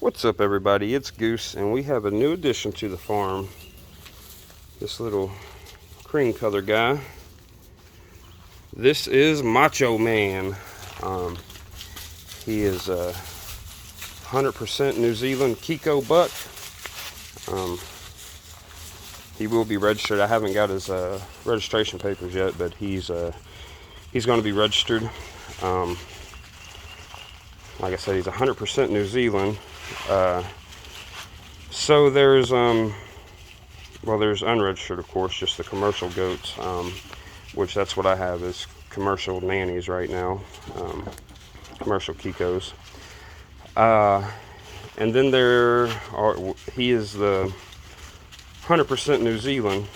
What's up, everybody? It's Goose, and we have a new addition to the farm. This little cream color guy. This is Macho Man. He is a 100% New Zealand kiko buck. He will be registered. I haven't got his registration papers yet, but he's going to be registered. Like I said, he's 100% New Zealand. So there's there's unregistered, of course, just the commercial goats, which that's what I have is commercial nannies right now, commercial kikos. And then he is the 100% New Zealand,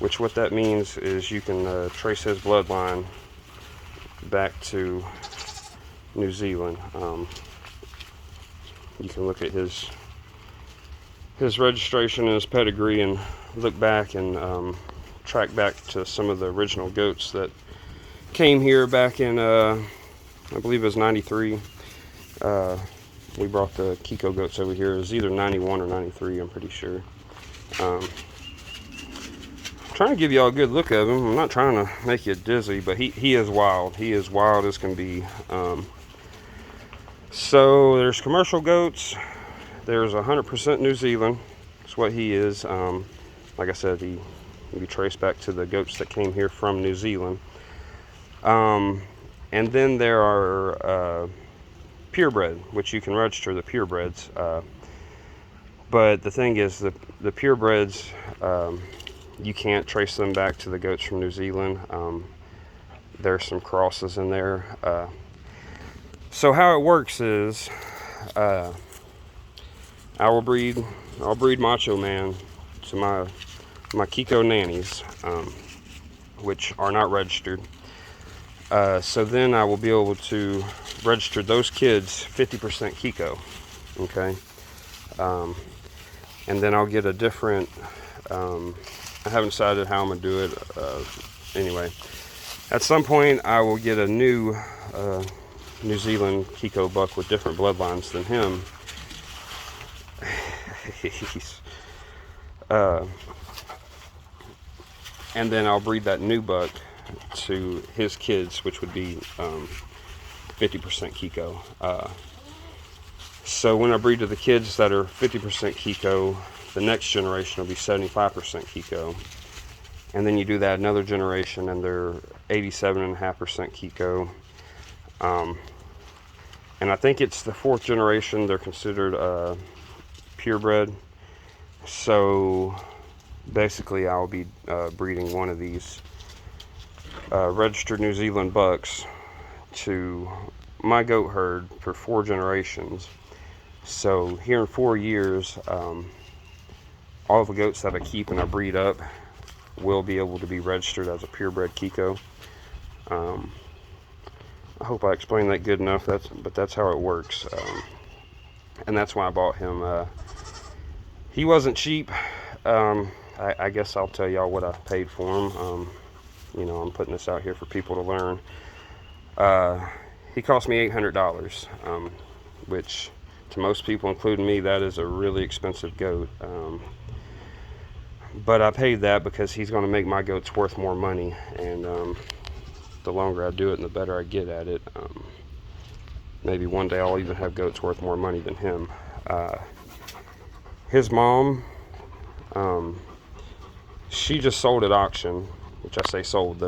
which what that means is you can trace his bloodline back to New Zealand. You can look at his registration and his pedigree and look back and track back to some of the original goats that came here back in I believe it was 93. We brought the kiko goats over here. It was either 91 or 93, I'm pretty sure. I'm trying to give y'all a good look of him. I'm not trying to make you dizzy, but he is wild. He is wild as can be. So there's commercial goats. There's 100% New Zealand. That's what he is. Like I said, he can be traced back to the goats that came here from New Zealand. And then there are purebred, which you can register the purebreds. But the thing is, the purebreds, you can't trace them back to the goats from New Zealand. There's some crosses in there. So how it works is, I'll breed Macho Man to my kiko nannies, which are not registered. So then I will be able to register those kids 50% kiko, okay? And then I'll get a different, I haven't decided how I'm gonna do it. Anyway, at some point I will get a new New Zealand kiko buck with different bloodlines than him. And then I'll breed that new buck to his kids, which would be 50% kiko. So when I breed to the kids that are 50% kiko, the next generation will be 75% kiko. And then you do that another generation and they're 87.5% kiko. And I think it's the fourth generation, they're considered purebred. So basically I'll be breeding one of these registered New Zealand bucks to my goat herd for 4 generations. So here in 4 years, all the goats that I keep and I breed up will be able to be registered as a purebred kiko. I hope I explained that good enough. But that's how it works, and that's why I bought him. He wasn't cheap. I guess I'll tell y'all what I paid for him. I'm putting this out here for people to learn. He cost me $800, which to most people, including me, that is a really expensive goat. But I paid that because he's going to make my goats worth more money, and the longer I do it and the better I get at it, maybe one day I'll even have goats worth more money than him. His mom, she just sold at auction, which I say sold.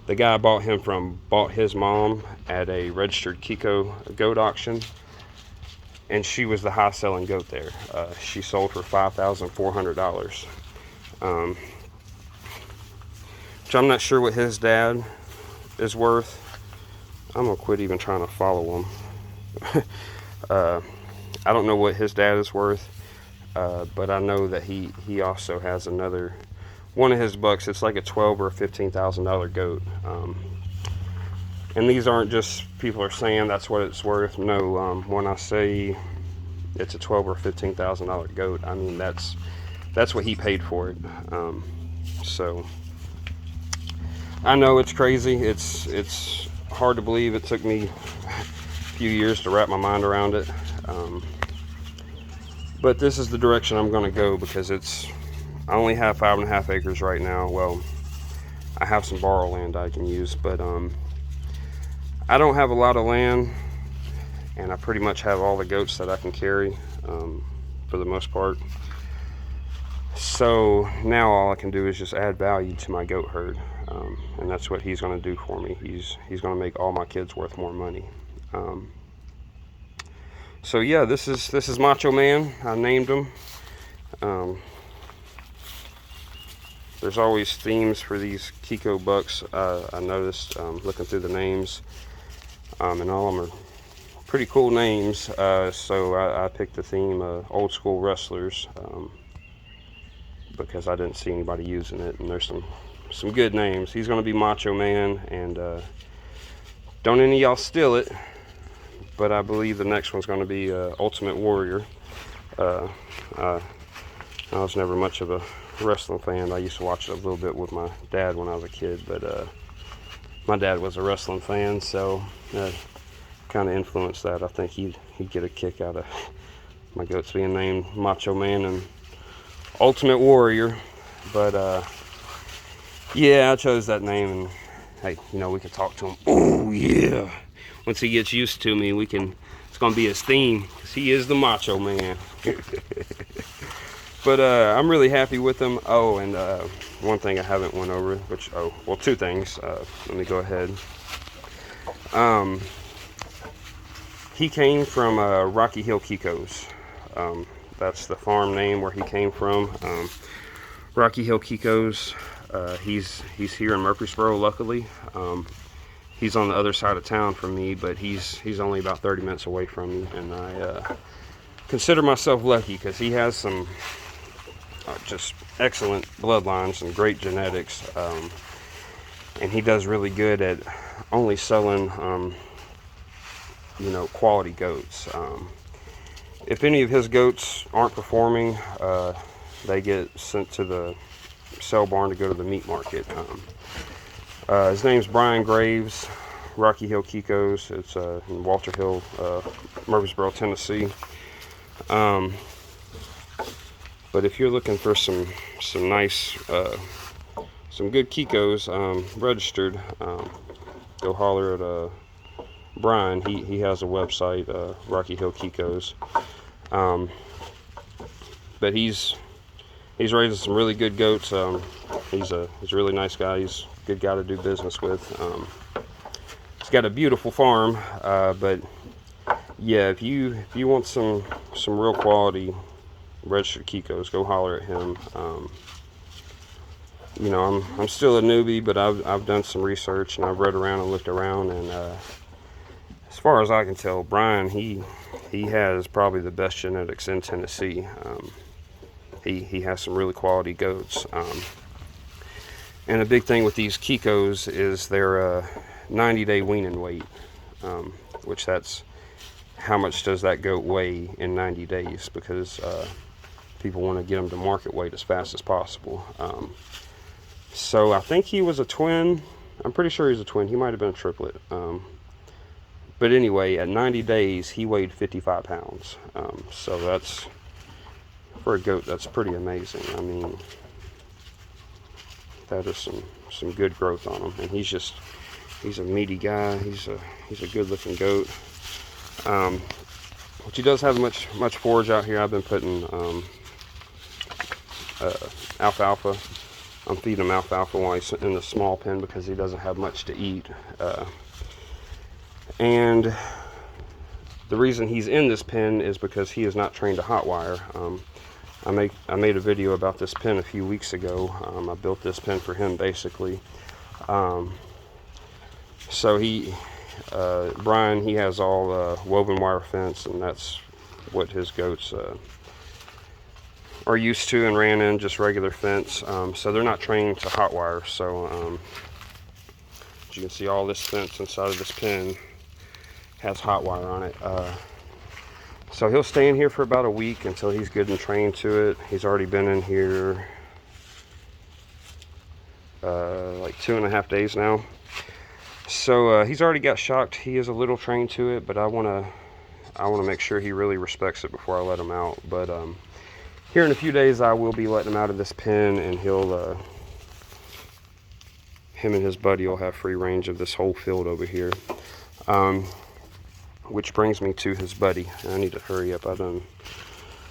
The guy I bought him from bought his mom at a registered kiko goat auction, and she was the high selling goat there. She sold for $5,400. Which I'm not sure what his dad is worth. I'm gonna quit even trying to follow him. I don't know what his dad is worth, but I know that he also has another one of his bucks. It's like a $12,000 or $15,000 goat. And these aren't just people are saying that's what it's worth. No, when I say it's a $12,000 or $15,000 goat, I mean that's what he paid for it. So I know it's crazy. It's hard to believe. It took me a few years to wrap my mind around it. But this is the direction I'm going to go because I only have 5.5 acres right now. Well, I have some borrow land I can use, but I don't have a lot of land, and I pretty much have all the goats that I can carry for the most part. So now all I can do is just add value to my goat herd, and that's what he's going to do for me. He's going to make all my kids worth more money. So yeah, this is Macho Man. I named him. There's always themes for these kiko bucks. I noticed looking through the names, and all of them are pretty cool names. So I picked the theme old school wrestlers because I didn't see anybody using it, and there's some good names. He's going to be Macho Man, and don't any of y'all steal it. But I believe the next one's going to be Ultimate Warrior. I was never much of a wrestling fan. I used to watch it a little bit with my dad when I was a kid, but my dad was a wrestling fan, so that kind of influenced that. I think he'd get a kick out of my goats being named Macho Man and Ultimate Warrior. But yeah, I chose that name, and hey, we can talk to him. Oh yeah. Once he gets used to me, it's going to be his theme, because he is the Macho Man. But I'm really happy with him. Oh, and one thing I haven't went over, well, two things. Let me go ahead. He came from Rocky Hill Kikos. That's the farm name where he came from. Rocky Hill Kikos. He's here in Murfreesboro, luckily. He's on the other side of town from me, but he's only about 30 minutes away from me, and I consider myself lucky because he has some just excellent bloodlines and great genetics, and he does really good at only selling quality goats. If any of his goats aren't performing, they get sent to the sale barn to go to the meat market. His name's Brian Graves, Rocky Hill Kikos. It's in Walter Hill, Murfreesboro, Tennessee. But if you're looking for some nice, some good Kikos registered, go holler at Brian. He has a website, Rocky Hill Kikos. But he's raising some really good goats. He's a really nice guy. He's a good guy to do business with. He's got a beautiful farm, but yeah, if you want some real quality registered Kikos, go holler at him. I'm still a newbie, but I've done some research and I've read around and looked around, and as far as I can tell, Brian he has probably the best genetics in Tennessee. He has some really quality goats. And a big thing with these Kikos is their 90-day weaning weight, which that's how much does that goat weigh in 90 days, because people want to get them to market weight as fast as possible. So I think he was a twin. I'm pretty sure he's a twin. He might have been a triplet. But anyway, at 90 days, he weighed 55 pounds. So that's, for a goat, that's pretty amazing. I mean, that is some good growth on him. And he's a meaty guy. He's a good looking goat. But he does have much forage out here. I've been putting alfalfa. I'm feeding him alfalfa while he's in the small pen because he doesn't have much to eat. And the reason he's in this pen is because he is not trained to hot wire. I made a video about this pen a few weeks ago. I built this pen for him basically. So Brian, he has all woven wire fence, and that's what his goats are used to and ran in, just regular fence. So they're not trained to hot wire. So as you can see, all this fence inside of this pen has hot wire on it. So he'll stay in here for about a week until he's good and trained to it. He's already been in here like 2.5 days now. So he's already got shocked. He is a little trained to it, but I want I want to make sure he really respects it before I let him out. But here in a few days, I will be letting him out of this pen, and him and his buddy will have free range of this whole field over here. Which brings me to his buddy. I need to hurry up. I done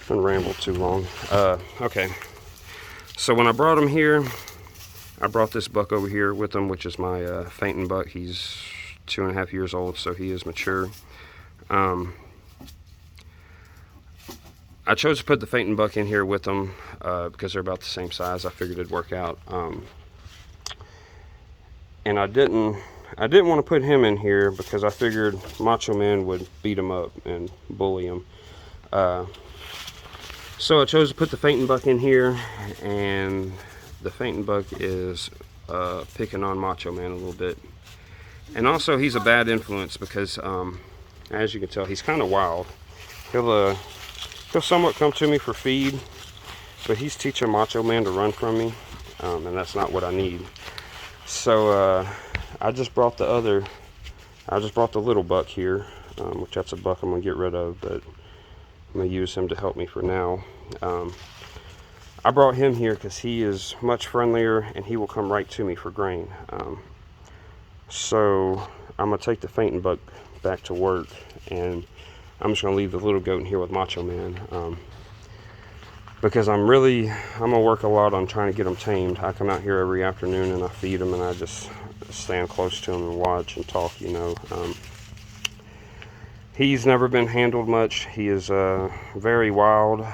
rambled too long. Okay. So when I brought him here, I brought this buck over here with him, which is my fainting buck. He's 2.5 years old, so he is mature. I chose to put the fainting buck in here with them because they're about the same size. I figured it'd work out. And I didn't want to put him in here because I figured Macho Man would beat him up and bully him. So I chose to put the fainting buck in here, and the fainting buck is picking on Macho Man a little bit. And also he's a bad influence because as you can tell, he's kind of wild. He'll somewhat come to me for feed, but he's teaching Macho Man to run from me, and that's not what I need. So I just brought the little buck here, which that's a buck I'm gonna get rid of, but I'm gonna use him to help me for now. I brought him here because he is much friendlier and he will come right to me for grain. So I'm gonna take the fainting buck back to work, and I'm just gonna leave the little goat in here with Macho Man, because I'm gonna work a lot on trying to get him tamed. I come out here every afternoon and I feed him, and I just stand close to him and watch and talk, you know. He's never been handled much. He is very wild,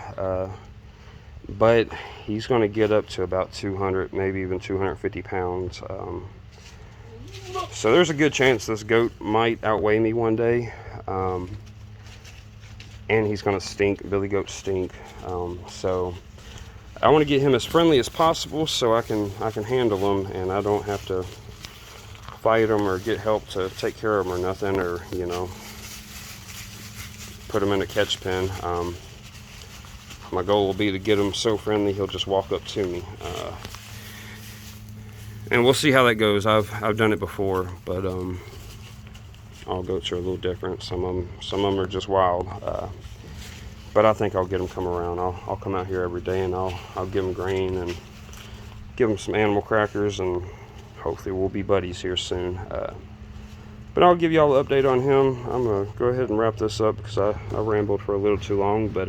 but he's going to get up to about 200, maybe even 250 pounds. So there's a good chance this goat might outweigh me one day. And he's going to stink. Billy goats stink. So I want to get him as friendly as possible so I can handle him, and I don't have to fight him or get help to take care of him or nothing, or, you know, put him in a catch pen. My goal will be to get him so friendly he'll just walk up to me, and we'll see how that goes. I've done it before, but all goats are a little different. Some of them are just wild, but I think I'll get them come around. I'll come out here every day, and I'll give them grain and give them some animal crackers, and hopefully we'll be buddies here soon. But I'll give y'all an update on him. I'm gonna go ahead and wrap this up because I rambled for a little too long. But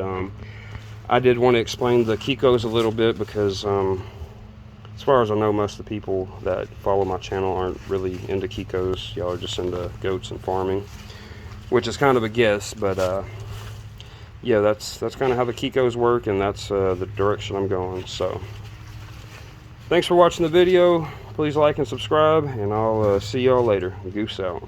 I did want to explain the kikos a little bit because as far as I know, most of the people that follow my channel aren't really into kikos. Y'all are just into goats and farming, which is kind of a guess. But yeah, that's kind of how the kikos work, and that's the direction I'm going. So thanks for watching the video. Please like and subscribe, and I'll see y'all later. Goose out.